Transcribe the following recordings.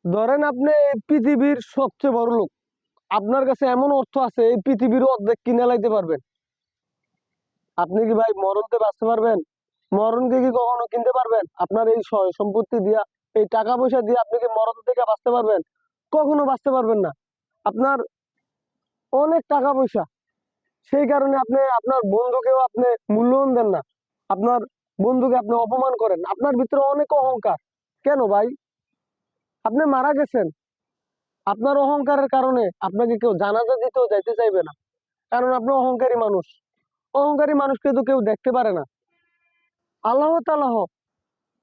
ধরেন আপনি এই পৃথিবীর সবচেয়ে বড় লোক, আপনার কাছে এমন অর্থ আছে এই পৃথিবীর অর্ধেক কিনে লাইতে পারবেন। আপনি কি ভাই মরণতে বাঁচতে পারবেন? মরণকে কি কখনো কিনতে পারবেন? আপনার এই সম্পত্তি দিয়া, এই টাকা পয়সা দিয়ে আপনি কি মরণ থেকে বাঁচতে পারবেন? কখনো বাঁচতে পারবেন না। আপনার অনেক টাকা পয়সা, সেই কারণে আপনি আপনার বন্ধুকেও আপনি মূল্যায়ন দেন না। আপনার বন্ধুকে আপনি অপমান করেন, আপনার ভিতরে অনেক অহংকার। কেন ভাই? আপনি মারা গেছেন, আপনার অহংকারের কারণে আপনাকে কেউ জানাজা দিতেও যাইতে চাইবে না, কারণ আপনি অহংকারী মানুষ। অহংকারী মানুষকে তো কেউ দেখতে পারে না। আল্লাহ তাআলা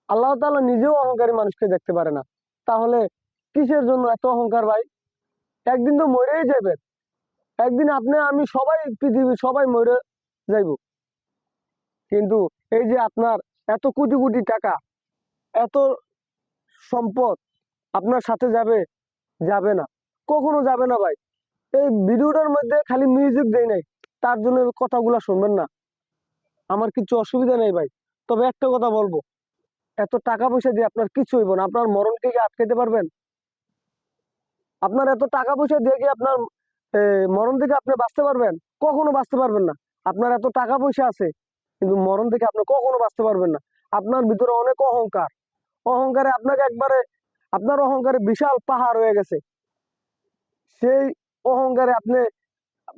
আল্লাহ তাআলা নিজেও অহংকারী মানুষকে দেখতে পারে না। তাহলে কিসের জন্য এত অহংকার ভাই? একদিন তো মরেই যাবেন। একদিন আপনি আমি সবাই, পৃথিবীর সবাই মরে যাইব। কিন্তু এই যে আপনার এত কোটি কোটি টাকা, এত সম্পদ আপনার সাথে যাবে? যাবে না, কখনো যাবে না ভাই। এই ভিডিওটার মধ্যে খালি মিউজিক দেই নাই, তার জন্য কথাগুলা শুনবেন না। আমার কিছু অসুবিধা নেই ভাই, তবে একটা কথা বলবো, এত টাকা পয়সা দিয়ে আপনার কিছু হইব না। আপনার মরণকে কি আটকাইতে পারবেন? আপনার এত টাকা পয়সা দিয়ে কি আপনার মরণ থেকে আপনি বাঁচতে পারবেন? কখনো বাঁচতে পারবেন না। আপনার এত টাকা পয়সা আছে, কিন্তু মরণ থেকে আপনি কখনো বাঁচতে পারবেন না। আপনার ভিতরে অনেক অহংকার। অহংকারে আপনাকে একবারে, আপনার অহংকারে বিশাল পাহাড় হয়ে গেছে। সেই অহংকারে আপনি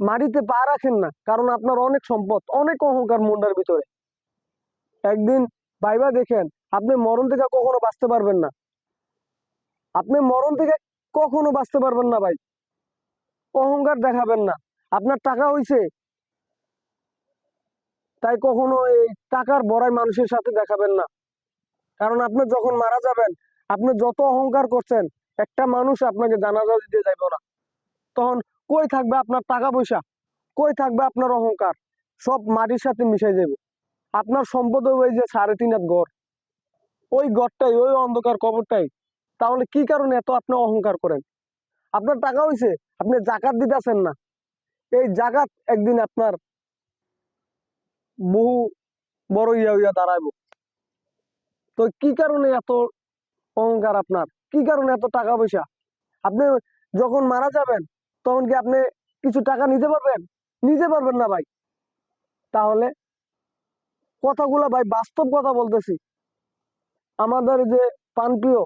মাটিতে পা রাখেন না, কারণ আপনার অনেক সম্পদ, অনেক অহংকার মনটার ভিতরে। একদিন ভাইবা দেখেন, আপনি মরণ থেকে কখনো বাঁচতে পারবেন না। আপনি মরণ থেকে কখনো বাঁচতে পারবেন না ভাই। অহংকার দেখাবেন না। আপনার টাকা হইছে, তাই কখনো এই টাকার বড়াই মানুষের সাথে দেখাবেন না। কারণ আপনি যখন মারা যাবেন, আপনি যত অহংকার করছেন, একটা মানুষ আপনাকে জানাজা দিতে যাইব না। তখন কই থাকবে আপনার টাকা পয়সা? কই থাকবে আপনার অহংকার? সব মাটির সাথে মিশে যাবে। আপনার সম্পদ ওই যে 3.5 হাত ঘর, ওই ঘরটাই, ওই অন্ধকার কবরটাই। তাহলে কি কারণে এত আপনি অহংকার করেন? আপনার টাকা হইছে, আপনি জাকাত দিতেছেন না। এই জাকাত একদিন আপনার বহু বড় ইয়া হইয়া দাঁড়াইব। তো কি কারণে এত অহংকার আপনার? কি কারণে এত টাকা পয়সা? আপনি যখন মারা যাবেন, তখন কি আপনি কিছু টাকা নিতে পারবেন? নিতে পারবেন না ভাই। তাহলে কথাগুলো ভাই বাস্তব কথা বলতেছি। আমাদের যে প্রাণপ্রিয়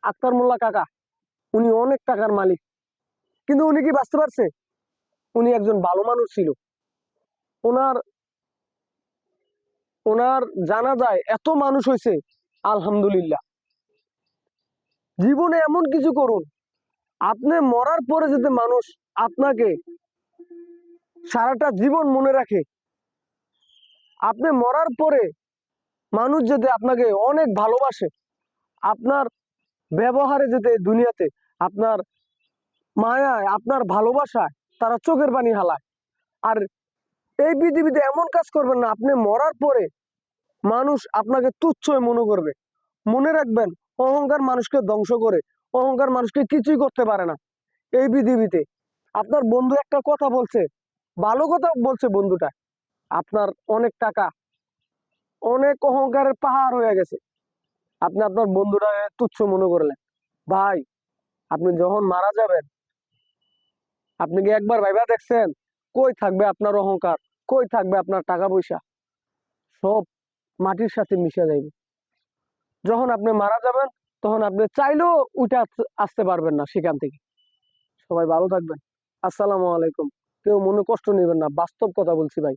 আক্তার মোল্লা কাকা, উনি অনেক টাকার মালিক, কিন্তু উনি কি বাঁচতে পারছে? উনি একজন ভালো মানুষ ছিল। ওনার ওনার জানা যায় এত মানুষ হয়েছে, আলহামদুলিল্লাহ। জীবনে এমন কিছু করুন, আপনি মরার পরে যদি মানুষ আপনাকে সারাটা জীবন মনে রাখে, আপনি মরার পরে মানুষ যদি আপনাকে অনেক ভালোবাসে, আপনার ব্যবহারে যদি দুনিয়াতে আপনার মায়ায়, আপনার ভালোবাসায় তারা চোখের পানি হালায়। আর এই পৃথিবীতে এমন কাজ করবেন না, আপনি মরার পরে মানুষ আপনাকে তুচ্ছই মনে করবে। মনে রাখবেন, অহংকার মানুষকে ধ্বংস করে। অহংকার মানুষকে কিছুই করতে পারে না এই পৃথিবীতে। আপনার বন্ধু একটা কথা বলছে, ভালো কথা বলছে বন্ধুটা, আপনার অনেক টাকা, অনেক অহংকারের পাহাড় হয়ে গেছে, আপনি আপনার বন্ধুটা তুচ্ছ মনে করলেন। ভাই, আপনি যখন মারা যাবেন, আপনি কি একবার ভাইবা দেখছেন কই থাকবে আপনার অহংকার? কই থাকবে আপনার টাকা পয়সা? সব মাটির সাথে মিশে যাইবে। যখন আপনি মারা যাবেন, তখন আপনি চাইলেও উঠে আসতে পারবেন না সেখান থেকে। সবাই ভালো থাকবেন। আসসালামু আলাইকুম। কেউ মনে কষ্ট নেবেন না, বাস্তব কথা বলছি ভাই।